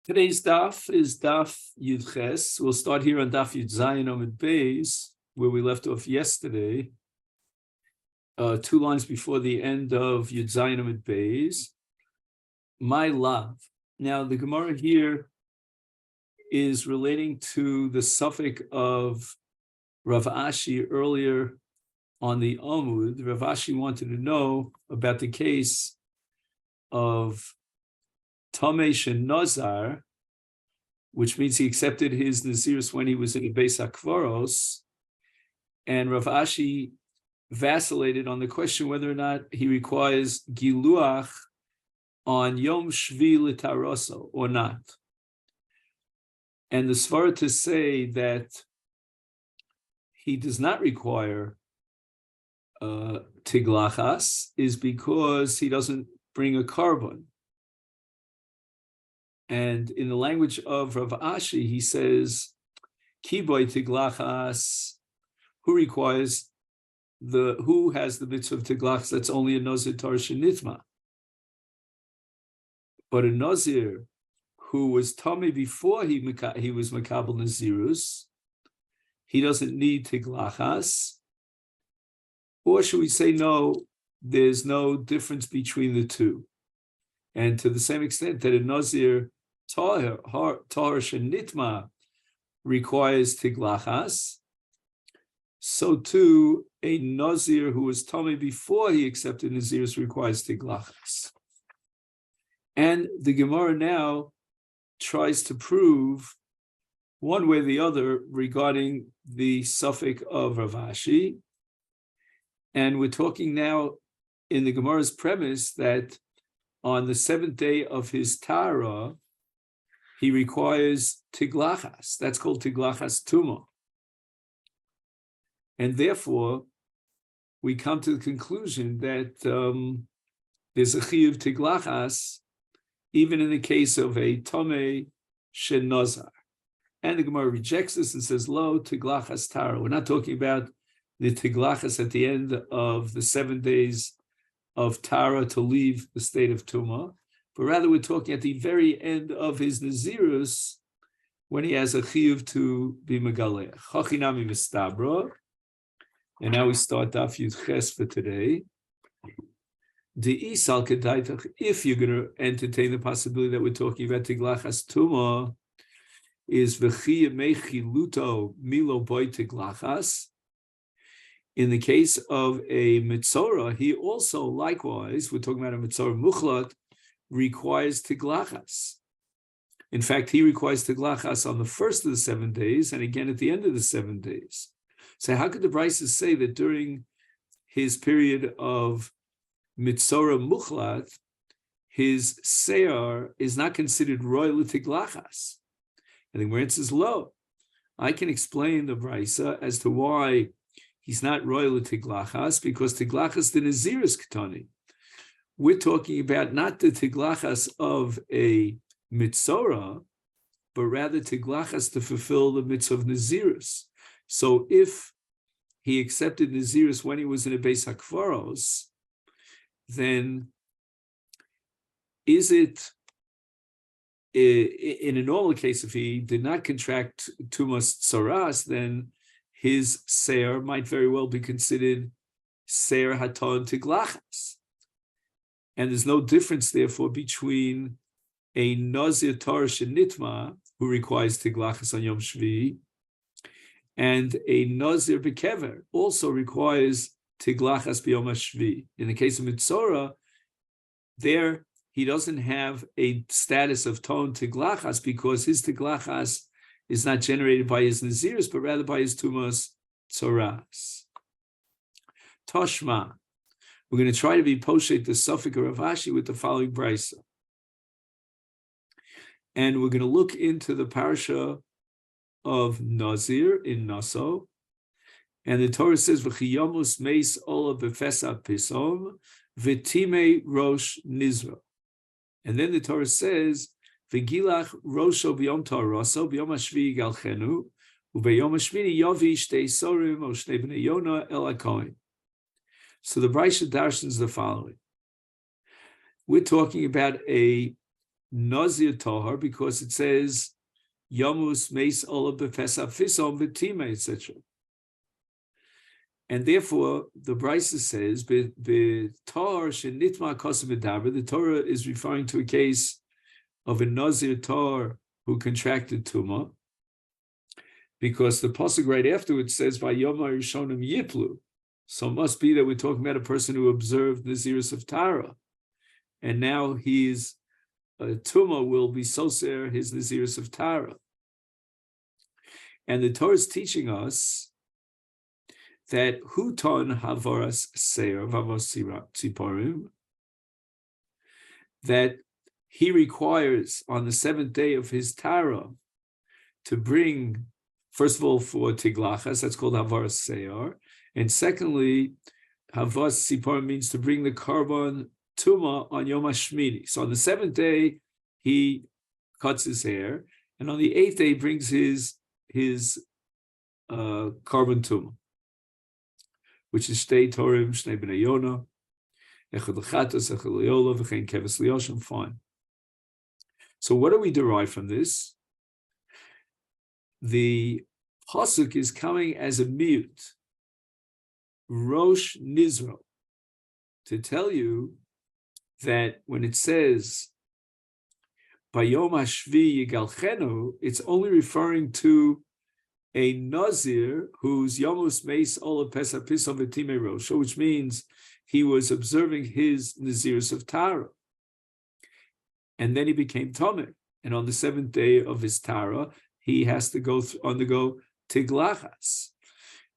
Today's daf is daf Yud Ches. We'll start here on daf Yud Zayin Amud Beis, where we left off yesterday, 2 lines before the end of Yud Zayin Amud Beis. My love. Now, the Gemara here is relating to the suffix of Rav Ashi earlier on the Amud. Rav Ashi wanted to know about the case of Tamei Nazar, which means he accepted his Nazirus when he was in the Beis HaKvaros, and Rav Ashi vacillated on the question whether or not he requires Giluach on Yom Shvi L'Taroso or not. And the Svara to say that he does not require Tiglachas is because he doesn't bring a carbon. And in the language of Rav Ashi, he says, Kiboy Tiglachas, who has the mitzvah of Tiglachas? That's only a Nazir Torah Shenitma. But a Nazir who was Tomei before he was Makabel Nazirus, he doesn't need Tiglachas. Or should we say, no, there's no difference between the two. And to the same extent that a Nazir Torah Shenitma requires Tiglachas, so too a Nazir who was Tomei before he accepted Nazirus requires Tiglachas. And the Gemara now tries to prove one way or the other regarding the suffix of Rav Ashi. And we're talking now in the Gemara's premise that on the 7th day of his Tara, he requires Tiglachas. That's called Tiglachas Tuma. And therefore, we come to the conclusion that there's a chiyuv Tiglachas even in the case of a Tomei Shenazar. And the Gemara rejects this and says, Lo Tiglachas Tara. We're not talking about the Tiglachas at the end of the 7 days of Tara to leave the state of Tumah, but rather we're talking at the very end of his Nazirus when he has a chiyuv to be Megalech. Chachinami Mistabra. And now we start Daf Yud Ches for today. If you're going to entertain the possibility that we're talking about Tiglachas Tumah, is V'chiyah Mechiluto Milo Boy Tiglachas. In the case of a Mitzorah, he also likewise, we're talking about a Mitzorah Muchlat, requires Tiglachas. In fact, he requires Tiglachas on the first of the 7 days and again at the end of the 7 days. So how could the Brises say that during his period of Mitzorah Muchlat, his Seir is not considered royal Tiglachas? And the Gemara says, Lo. I can explain the Brisa as to why he's not royal Tiglachas, because Tiglachas the Nazirus Ketani. We're talking about not the Tiglachas of a Mitzorah, but rather Tiglachas to fulfill the mitzvah of Nazirus. So if he accepted Nazirus when he was in a Beis HaKvaros, then is it, in a normal case, if he did not contract Tumas Tzoras, then his Seir might very well be considered Seir Haton Tiglachas. And there's no difference, therefore, between a Nazir Torah Shenitma, who requires Tiglachas on Yom Shvi, and a Nazir Bekever, also requires Tiglachas B'Yom HaShvi. In the case of Mitzorah, there he doesn't have a status of Ton Tiglachas because his Tiglachas is not generated by his Nazirus, but rather by his Tumas Tzoras. Toshma. We're going to try to be poshet the suffix of Rav Ashi with the following brisa. And we're going to look into the parasha of Nazir in Naso. And the Torah says, V'chiyamus meis ola b'fesa pisom, v'time rosh nizra. And then the Torah says, V'gilach rosho b'yom ta'araso, b'yom hashvi galchenu, u'b'yom hashvini yovi shtei sorim, o shnei b'nei Yonah el hakohen. So the Brisa darshans the following. We're talking about a Nazir Tahar because it says Yamus Meis Ola Befesa Fisom Vitime, etc. And therefore, the Brisa says, the Torah is referring to a case of a Nazir Tar who contracted Tumah, because the pasuk right afterwards says, Vayoma Rishonim Yiplu. So it must be that we're talking about a person who observed Nazirus of Tara. And now his Tumah will be Soser, his Nazirus of Tara. And the Torah is teaching us that Huton Havaras Seir, Vavos Tziporim, that he requires on the seventh day of his Tara to bring, first of all, for Tiglachas, that's called Havaras Seir, and secondly, Havas Tziporim means to bring the Karban Tuma on Yom HaShmini. So on the seventh day, he cuts his hair, and on the eighth day, he brings his Karban Tuma, which is Shtei Torim, Shnei Bnei Yonah, Echad L'chatos, Echad L'yola, V'chein Keves L'yoshim, fine. So what do we derive from this? The pasuk is coming as a mute, Rosh Nizro, to tell you that when it says Bayom Hashvi Yigalchenu, it's only referring to a Nazir whose Yomus Meis Ola Pesa Pisom V'Time Rosh, which means he was observing his Nazirus of Tara. And then he became Tameh. And on the seventh day of his Tara, he has to undergo Tiglachas.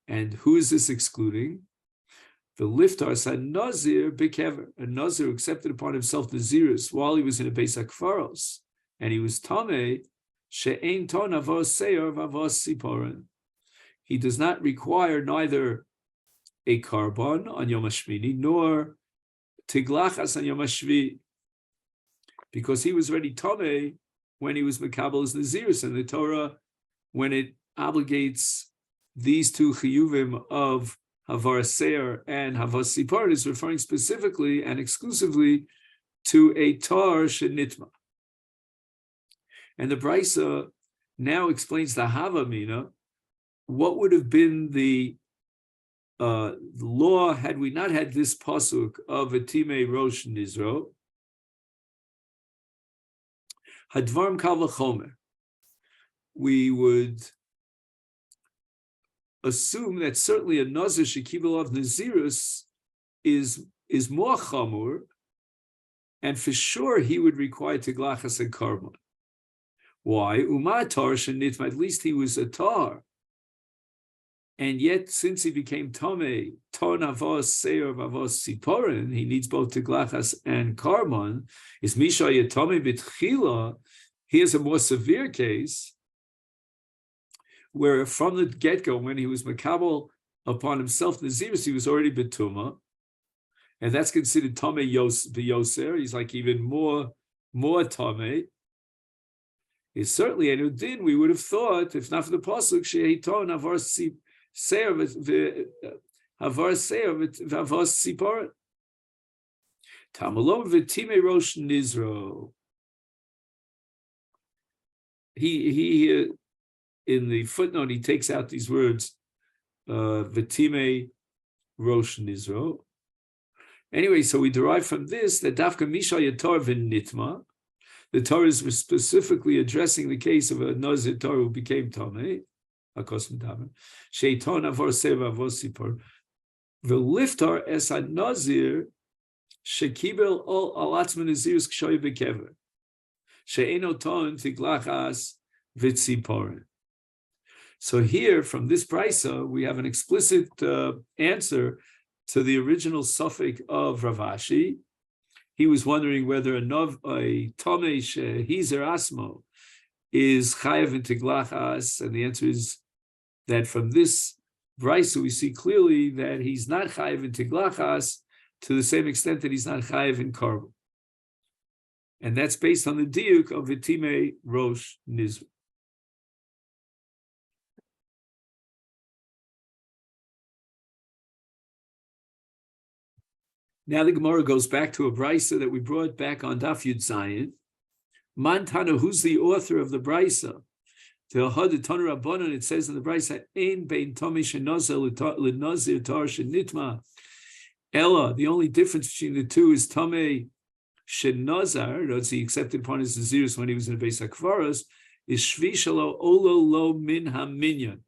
And who is this excluding? The liftar said Nazir Bekever, a Nazir who accepted upon himself Nazirus while he was in a Beis HaKfaros, and he was Tameh. She'ein ton avos seir v'avos siporen. He does not require neither a karban on Yom HaShmini nor tiglachas on Yom HaShvi, because he was already tamei when he was mekabel as nazirus. And the Torah, when it obligates these two chiyuvim of havaras seir and havas siporen, is referring specifically and exclusively to a tar shenitma. And the Brisa now explains the Havamina. What would have been the law had we not had this pasuk of Etime Rosh Nizro? Hadvarm Kal V'chomer. We would assume that certainly a Nazir Shekibel of Nazirus is more chamur, and for sure he would require Tiglachas and Karban. Why? Umatar shenitma, at least he was a tar. And yet, since he became Tameh, ton avos seir vavos siporin, he needs both Tiglachas and Karban. Is Misha Yatame B'tchila? Here's a more severe case, where from the get-go, when he was makabel upon himself Nazirus, he was already Betuma, and that's considered Tameh Yoser. He's like even more Tameh. Is certainly a Udin, we would have thought, if not for the pasuk, she'eiton havar seir v'havar siparet. Tamalom v'time rosh nizro. He in the footnote he takes out these words, v'time rosh nizro. Anyway, so we derive from this that dafka misha yatar v'nitma. The Torah is specifically addressing the case of a Nazir Torah who became Tameh, Akos Medaber. Sheiton Avor Seva Avos Sipor. V'liftar es ha-Nazir shekibel ol alatzman Nazirus kshoy bekever. She'eno ton tiglachas v'tziporen. So here, from this brisa, we have an explicit answer to the original suffix of Rav Ashi. He was wondering whether a tamei shehizer asmo is chayav in tiglachas, and the answer is that from this brisa we see clearly that he's not chayav in tiglachas to the same extent that he's not chayav in karban, and that's based on the diuk of Vitime Rosh Nizr. Now the Gemara goes back to a brisa that we brought back on Daf Yud Zayin, Mantana, who's the author of the Brisa? It says in the Brisa, Ein bein Tomi shenazir lenazir tar shenitma. Ella, the only difference between the two is Tomei shenazar, that's he accepted upon his Nazirus when he was in the Beis HaKvaros, is Shvi Shalo Olo Lo Min HaMinyan.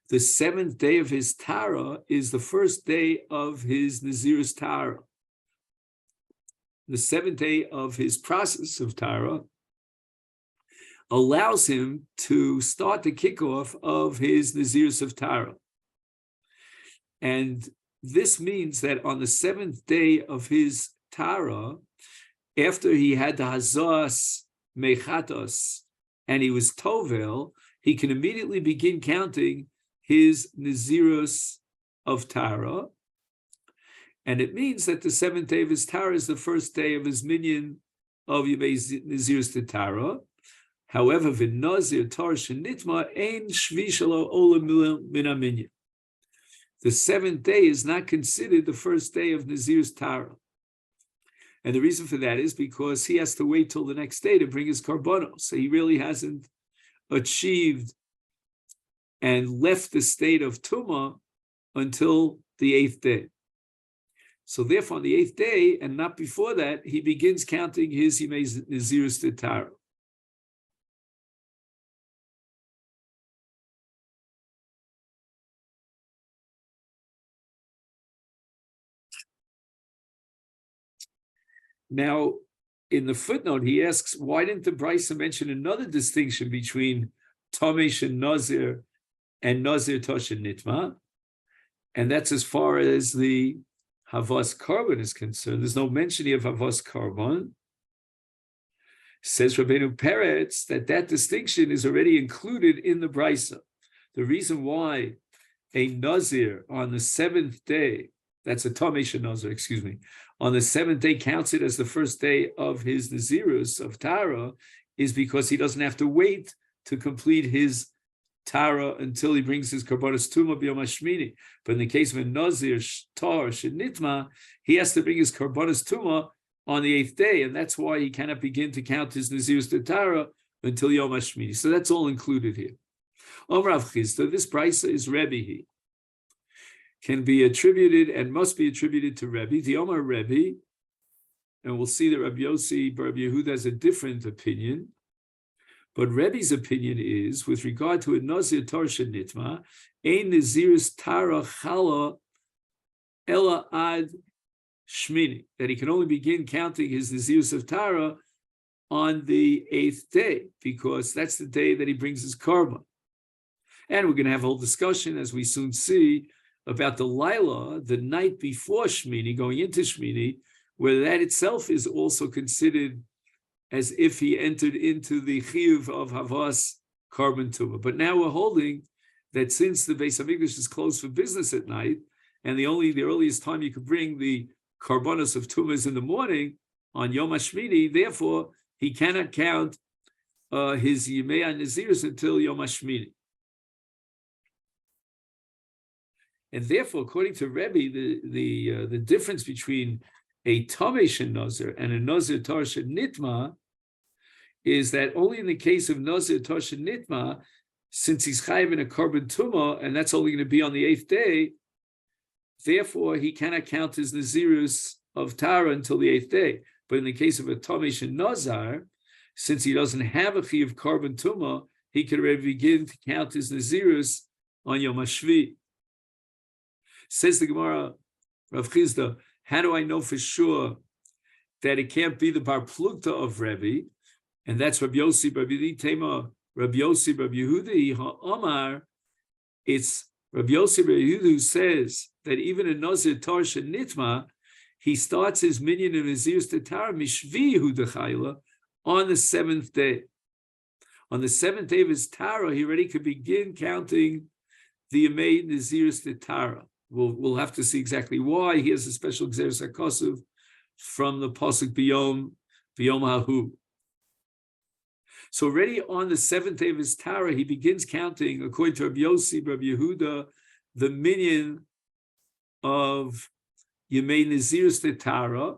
The seventh day of his Tara is the first day of his Nazirus Tara. The seventh day of his process of Tara allows him to start the kickoff of his Nazirus of Tara. And this means that on the seventh day of his Tara, after he had the Hazas Mechatos and he was Tovel, he can immediately begin counting his Nazirus of Tara. And it means that the seventh day of his Tara is the first day of his minyan of Yemei Nazirus to Tara. However, v'nazir tar shenitma ein shvi shelo ola min haminyan. The seventh day is not considered the first day of Nazir's Tara. And the reason for that is because he has to wait till the next day to bring his karbonos. So he really hasn't achieved and left the state of Tumah until the eighth day. So therefore, on the eighth day, and not before that, he begins counting his Yemei Nazir's Tara. Now, in the footnote, he asks, why didn't the Brisa mention another distinction between Tomesh and Nazir Tosh and Nitma? And that's as far as the Havas Karban is concerned. There's no mention here of Havas Karban. Says Rabbeinu Peretz that distinction is already included in the Brisa. The reason why a Nazir on the seventh day, that's a Tomesh Nazir, excuse me, on the seventh day counts it as the first day of his Nazirus of Tara, is because he doesn't have to wait to complete his Tara until he brings his Karbonos Tumah B'Yom HaShmini. But in the case of a Nazir Tar Shenitma, he has to bring his Karbonos Tumah on the eighth day, and that's why he cannot begin to count his Nazirus to Tara until Yom HaShmini. So that's all included here. Rav Chisda, this Brisa is Rebbe. Can be attributed and must be attributed to Rebbe. The Omar Rebbe, and we'll see that Rabbi Yossi, Rabbi Yehuda has a different opinion. But Rebbe's opinion is, with regard to a Nazir Tar Shenitma, ein Nazirus Tara Chala Ela Ad Shmini, that he can only begin counting his Nazirus of Tara on the eighth day, because that's the day that he brings his karma. And we're going to have a whole discussion, as we soon see, about the Laila, the night before Shmini, going into Shmini, where that itself is also considered as if he entered into the Chiyuv of Havas Karban Tumah. But now we're holding that since the Beis HaMikdash is closed for business at night, and the earliest time you could bring the Karbanos of Tumah is in the morning on Yom HaShmini, therefore he cannot count his Yemei HaNazirus until Yom HaShmini. And therefore, according to Rebbe, the difference between a Tomesh Nazir and a Nazir Tar Nitma is that only in the case of Nazir Tar Nitma, since he's chayiv in a Karban Tumah, and that's only going to be on the eighth day, therefore he cannot count his Nazirus of Tara until the eighth day. But in the case of a Tomesh Nazar, since he doesn't have a Chiyuv Karban Tumah, he can already begin to count his Nazirus on Yom HaShvi. Says the Gemara, Rav Chisda, how do I know for sure that it can't be the Bar Plukta of Rebbe? And that's Rabbi Yossi, Rabbi Tema, Rabbi Yossi, Rabbi Yehuda, Ha'amar. It's Rabbi Yossi, Rabbi Yehuda who says that even in Nazir Tar Nitma, he starts his minyan of Nazirus Tara Mishvi Yehuda Chayla on the seventh day. On the seventh day of his Tara, he already could begin counting the Yemei Nazirus Tara. We'll have to see exactly why. He has a special Gzeres HaKosuv from the Pasuk B'Yom Hahu. So already on the seventh day of his Tara, he begins counting, according to Rabbi Yossi, Rabbi Yehuda, the minyan of Yemei Nazirus Tara,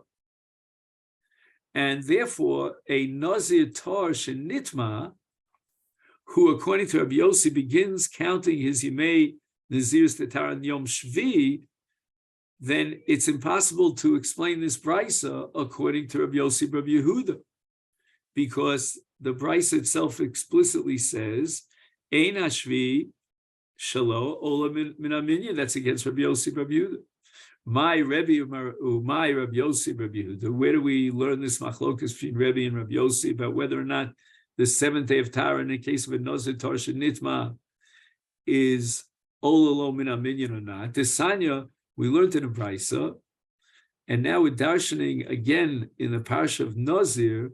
And therefore, a Nazir tar shenitma, who according to Rabbi Yossi begins counting his Yimei Nazir's Tetar and Yom Shvi, then it's impossible to explain this brisa according to Rabbi Yossi Rabbi Yehuda, because the brisa itself explicitly says, Ein Hashvi Shalo Ola Min Aminya. That's against Rabbi Yossi Rabbi Yehuda. My Rabbi Yossi Rabbi Yehuda. Where do we learn this machlokas between Rabbi and Rabbi Yossi about whether or not the seventh day of Tara in the case of a Nazir Tar Shenitma is Ola Lo Min Aminyan or not? This Sanya we learned in a brisa, and now we're darshaning again in the parsha of Nazir,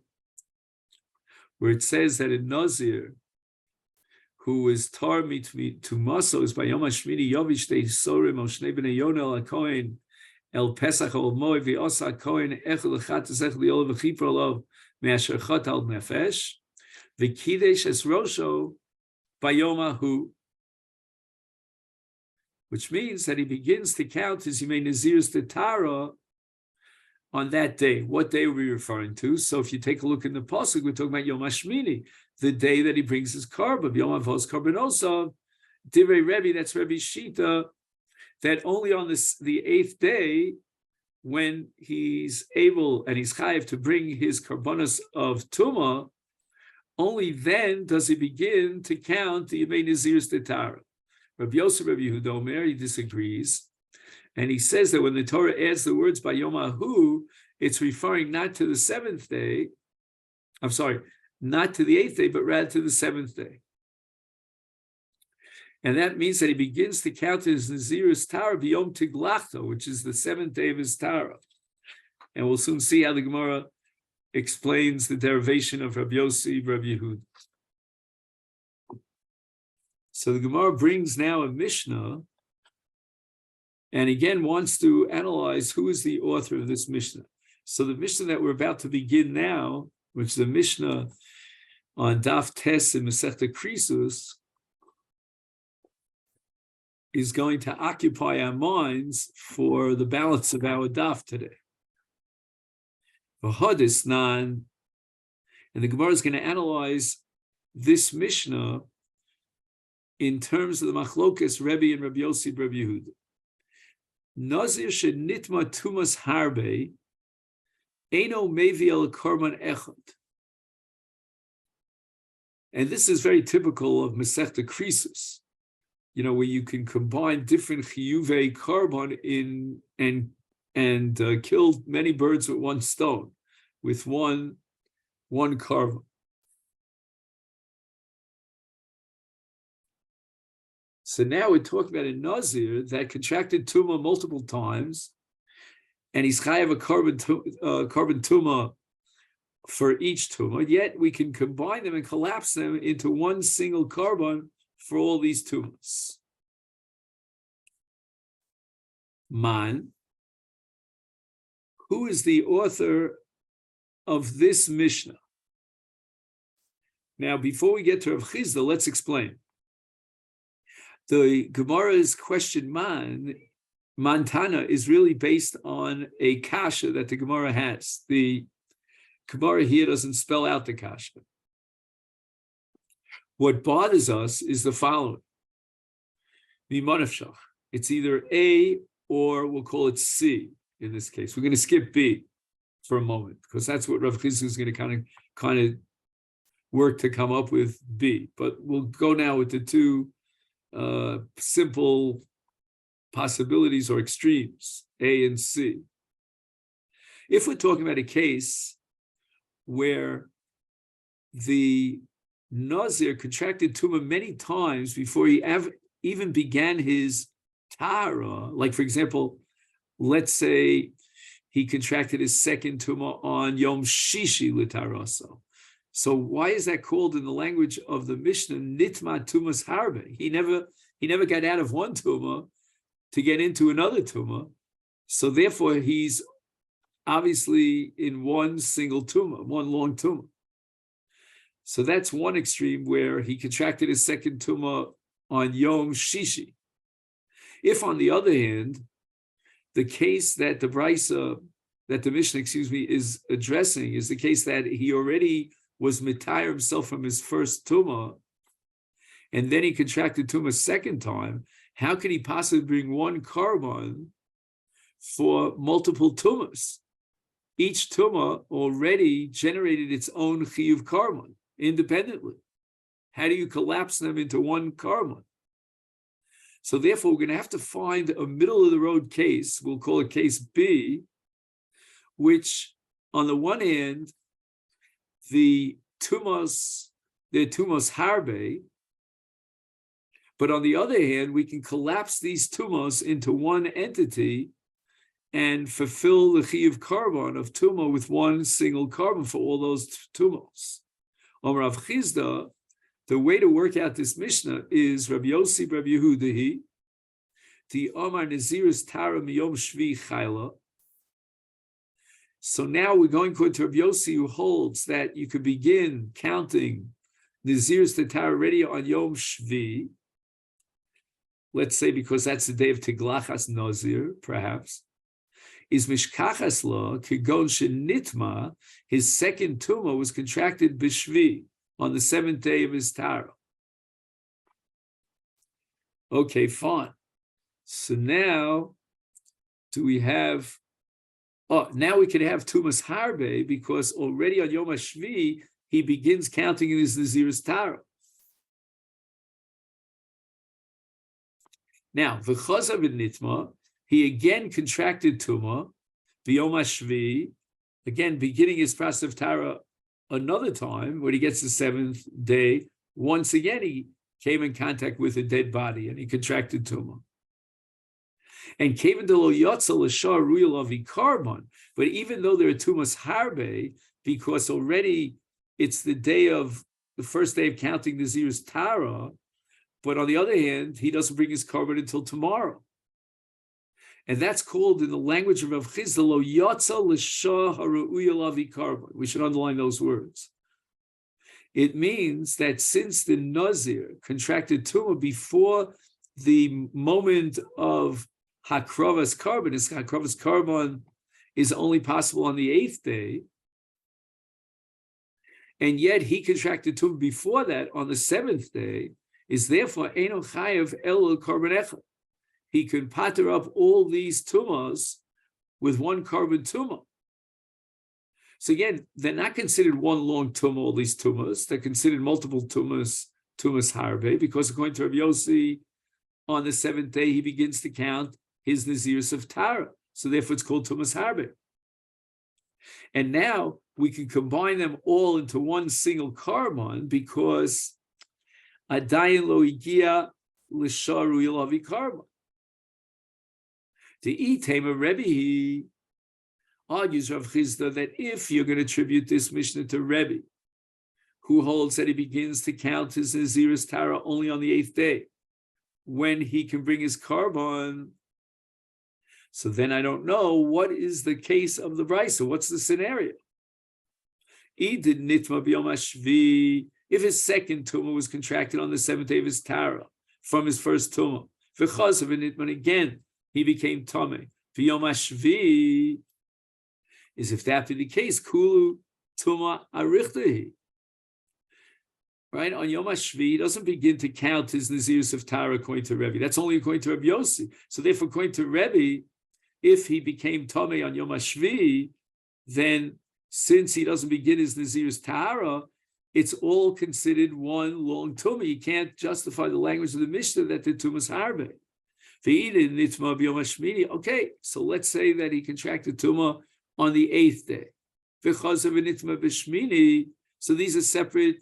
where it says that a Nazir who is tar to maso is by Yom HaShmini Yovish Dei Sorim Al Shnei Bnei Yonah Al HaKohen El Pesach Al Moed V'Osa HaKohen Echel Echat Ezech Li'ol V'Chipro Lov Me'asher Chot Al Nefesh V'Kidesh Es Rosho Bayom Ahu, which means that he begins to count his Yimei Nazir's Tetara on that day. What day are we referring to? So if you take a look in the pasuk, we're talking about Yom HaShmini, the day that he brings his korban, Yom HaVos Korban Osav, Divrei Rebbe, that's Rebbe's Shita, that only on the eighth day, when he's able and he's chayiv to bring his korbanos of Tumah, only then does he begin to count the Yemei Nazir's Tetara. Rabbi Yosef Rabbi Yehuda Omer, he disagrees, and he says that when the Torah adds the words by Yom Ahu, it's referring not to the seventh day, not to the eighth day, but rather to the seventh day. And that means that he begins to count his Nazir's Tara b'Yom Tiglachto, which is the seventh day of his Tara. And we'll soon see how the Gemara explains the derivation of Rabbi Yossi, Rabbi Yehuda. So the Gemara brings now a Mishnah, and again wants to analyze who is the author of this Mishnah. So the Mishnah that we're about to begin now, which is the Mishnah on Daf Tes in Masechet Krisus, is going to occupy our minds for the balance of our Daf today. And the Gemara is going to analyze this Mishnah in terms of the machlokas Rebbe and Rabbi Yossi Rabbi Yehuda. Nazir shenitma tumas harbe eino mevi el korban echad. And this is very typical of Masechet Krisus, where you can combine different chiyuvei korban and kill many birds with one stone, with one korban. So now we're talking about a Nazir that contracted Tumah multiple times, and he's chayav a korban Tumah for each Tumah, yet we can combine them and collapse them into one single korban for all these Tumahs. Man, who is the author of this Mishnah? Now, before we get to Rav Chizda, let's explain. The Gemara's question Mantana is really based on a kasha that the Gemara has. The Gemara here doesn't spell out the kasha. What bothers us is the following. It's either A or we'll call it C in this case. We're going to skip B for a moment because that's what Rav Chizda is going to kind of work to come up with B. But we'll go now with the two simple possibilities or extremes, A and C. If we're talking about a case where the Nazir contracted Tumah many times before he even began his Tara, like for example, let's say he contracted his second Tumah on Yom Shishi L'Taraso. So why is that called in the language of the Mishnah Nitma Tumas Harbe? He never got out of one Tumah to get into another Tumah. So therefore he's obviously in one single Tumah, one long Tumah. So that's one extreme where he contracted his second Tumah on Yom Shishi. If on the other hand, the case that the Brisa that the Mishnah, is addressing is the case that he already was mitayr himself from his first tumah, and then he contracted tumah second time. How could he possibly bring one carbon for multiple tumas? Each tumah already generated its own chiyuv carbon independently. How do you collapse them into one carbon? So therefore, we're going to have to find a middle-of-the-road case. We'll call it case B, which, on the one hand, they're tumos harbe, but on the other hand, we can collapse these tumos into one entity and fulfill the chiyuv carbon of tumah with one single carbon for all those tumos. Amar Rav Chizda, the way to work out this Mishnah is Rabbi Yossi, Rabbi Yehudahi, the Amar Nazir's Tara Miyom Shvi Chayla. So now we're going to Rabbi Yossi, who holds that you could begin counting Nazir's Tara already on Yom Shvi. Let's say because that's the day of Tiglachas Nazir, perhaps. Is Mishkachas Lo Kigon Shenitma, his second tumah was contracted B'Shvi, on the seventh day of his Tara. Okay, fine. So now, do we have? Now we can have Tumas Harbe because already on Yom HaShvi he begins counting in his Nazir's Tara. Now, v'chazav nitma, he again contracted Tumah, Yom HaShvi, again beginning his process of Tara another time, when he gets the seventh day, once again he came in contact with a dead body and he contracted Tumah. And Kaven de lo yotza l'shar ruyal avi carbon, but even though there are Tumas harbe, because already it's the first day of counting the Nazir's Tara, but on the other hand, he doesn't bring his carbon until tomorrow. And that's called, in the language of Rav Chizda, lo yotza l'shar haruyal avi carbon. We should underline those words. It means that since the Nazir contracted Tumah before the moment of Hakravas carbon, Hakravas carbon is only possible on the eighth day, and yet he contracted Tumah before that on the seventh day, is therefore Eino Chayev El Carbon Echad. He can patter up all these Tumas with one carbon Tumah. So again, they're not considered one long Tumah, all these Tumas. They're considered multiple Tumas Harbe, because according to Rabbi Yossi, on the seventh day, he begins to count his Nazirus of Tara. So therefore, it's called Tumas Harbe. And now we can combine them all into one single carbon because Adayin lo igia l'sharu ilavi carbon. The Itema Rebbe argues, Rav Chizda, that if you're going to attribute this Mishnah to Rebbe, who holds that he begins to count his Nazirus Tara only on the eighth day, when he can bring his carbon, so then I don't know what is the case of the Brisa. What's the scenario? If his second tumah was contracted on the seventh day of his Tara from his first tumah, again he became tameh. V'yom hashvi is if that be the case, kulu tumah arichtahi. Right, on Yom HaShvi, he doesn't begin to count his Nazirus of Tara according to Rebbe. That's only according to Rabbi Yossi. So therefore, according to Rebbe, if he became Tomei on Yom HaShvi, then since he doesn't begin his Nazirus Tara, it's all considered one long Tumah. You can't justify the language of the Mishnah that the Tumas Harbe. Okay, so let's say that he contracted Tumah on the eighth day. So these are separate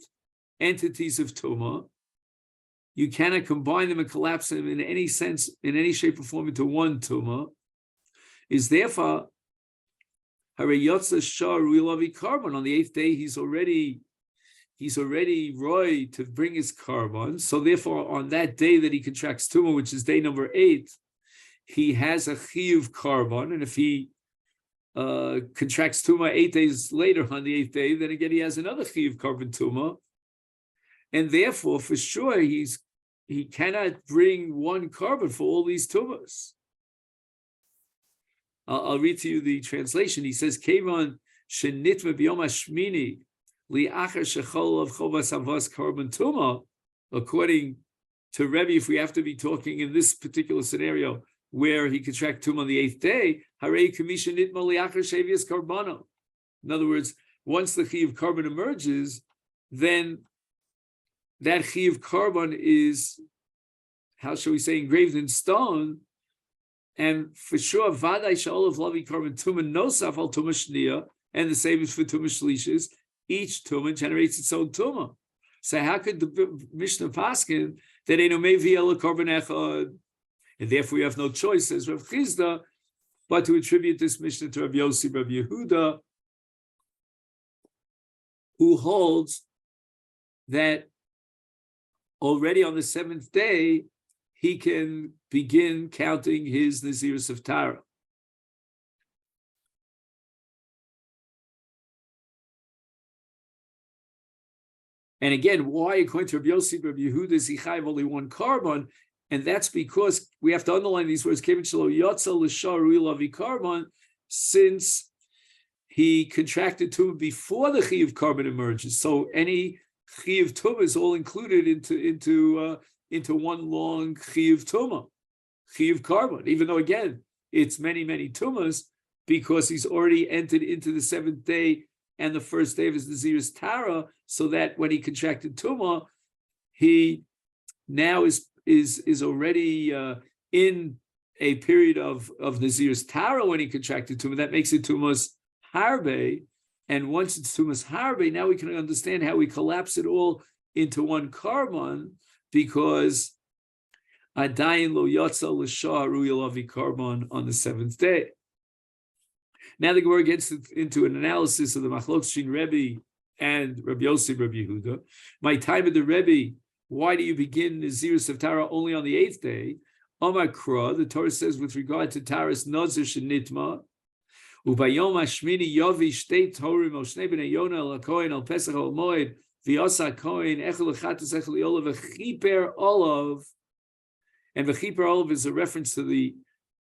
entities of Tumah. You cannot combine them and collapse them in any sense, in any shape or form, into one Tumah. Is therefore Harayotza Shar Ruilavi carbon. On the eighth day, he's already roy to bring his carbon. So therefore, on that day that he contracts Tumah, which is day number 8, he has a chiyuv carbon, and if he contracts Tumah 8 days later on the 8th day, then again he has another chiyuv carbon Tumah. And therefore, for sure, he cannot bring one carbon for all these tumas. I'll read to you the translation. He says, Kevon shenitma b'yom hashmini li'achar shechol of chovas havas korban tuma. According to Rebbe, if we have to be talking in this particular scenario where he contract tumah on the 8th day, harei kamisha nitma li'achar shevias karbano. In other words, once the chi of carbon emerges, then that chi of carbon is, how shall we say, engraved in stone. And for sure, Vadai Sha'ol of Lavi Korban Tumah Nosaf al Tumah Shniya, and the same is for Tumah Shlishis, each Tumah generates its own Tumah. So how could the Mishnah Paskin that Eino Mevi El Korban Echad, and therefore you have no choice, says Rav Chizda, but to attribute this Mishnah to Rav Yossi, Rav Yehuda, who holds that already on the 7th day, he can begin counting his Nazirus of Tara. And again, why, according to Rabbi Yossi, Rabbi Yehuda, is he chayav only one carbon? And that's because we have to underline these words, since he contracted tumah before the chi of carbon emerges. So any chi of tumah is all included into one long chi of tumah, chi of carbon, even though again it's many tumahs, because he's already entered into the 7th day and the 1st day of his Nazir's Tara, so that when he contracted tumah, he now is already in a period of Nazir's Tara when he contracted tumah. That makes it tumas harbe, and once it's tumas harbe, now we can understand how we collapse it all into one carbon, because adayin lo yatsa l'shah ru'yalavi carbon on the 7th day. Now the Gemara gets into an analysis of the Machlokes Shin Rebbe and Rabbi Yossi, Rabbi Yehuda. My time of the Rebbe, why do you begin Nazirus of Tara only on the 8th day? Omar Kra, the Torah says with regard to Taras Nazir Shenitma, Ubayom Hashmini Yovi Shtei Torim O Shnei Bnei Yona El HaKohen El Pesach El Moed V'Yasa HaKohen Echel Echatas Echel Yolav V'Chiper Olav. And V'Chiper Olav is a reference to the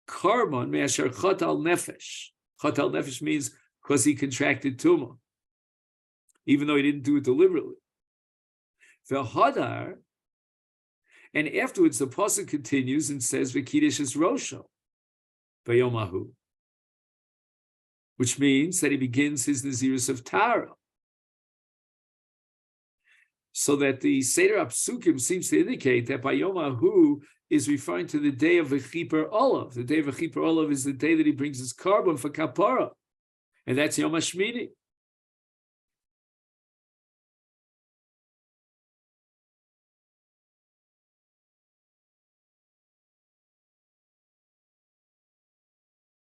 carbon Me'asher Chot Al Nefesh. Chot Al Nefesh means because he contracted tumah, even though he didn't do it deliberately. V'Hadar, and afterwards the pasuk continues and says V'Kiddush is Rosho B'Yomahu, which means that he begins his Nazirus of Tara. So that the Seder Apsukim seems to indicate that B'Yomahu is referring to the day of V'Chiper Olav. The day of V'Chiper Olav is the day that he brings his carbon for Kapara, and that's Yom HaShmini.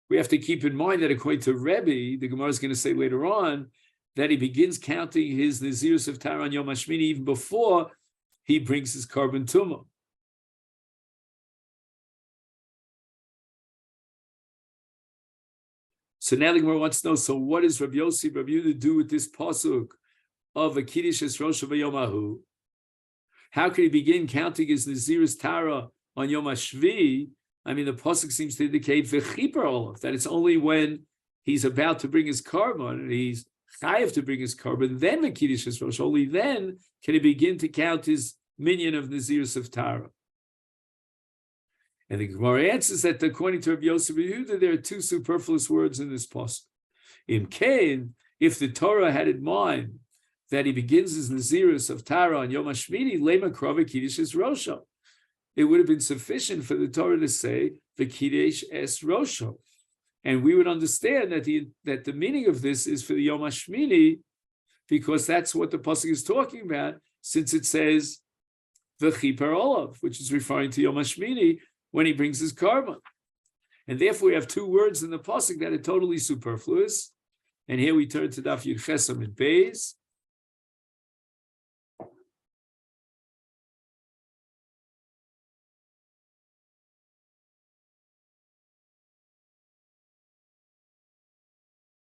We have to keep in mind that according to Rebbe, the Gemara is going to say later on, that he begins counting his Nazirus of Tara on Yom HaShmini even before he brings his carbon tumah. So now the Gemara wants to know, so what does Rabbi Yossi, Rabbi Yehuda do with this pasuk of a Kiddush es Rosh V'Yomahu? How can he begin counting his Nazirus Tara on Yom HaShvi? I mean, the pasuk seems to indicate V'Chiper Olav, that it's only when he's about to bring his carbon and he's chayav to bring his carbon, then the Kiddush es Rosh, only then can he begin to count his minyan of Nazirus of Tara. And the Gemara answers that according to Rabbi Yosef Yehuda, there are two superfluous words in this pasuk. In Cain, if the Torah had in mind that he begins his Nazirus of Tara on Yom HaShmini, Lema Krava Kiddush es Rosho, it would have been sufficient for the Torah to say the Kiddush es Rosho, and we would understand that the meaning of this is for the Yom HaShmini, because that's what the pasuk is talking about, since it says the Chiper Olav, which is referring to Yom HaShmini when he brings his carbon. And therefore we have two words in the pasuk that are totally superfluous. And here we turn to Daf Yud Ches Amud Beis.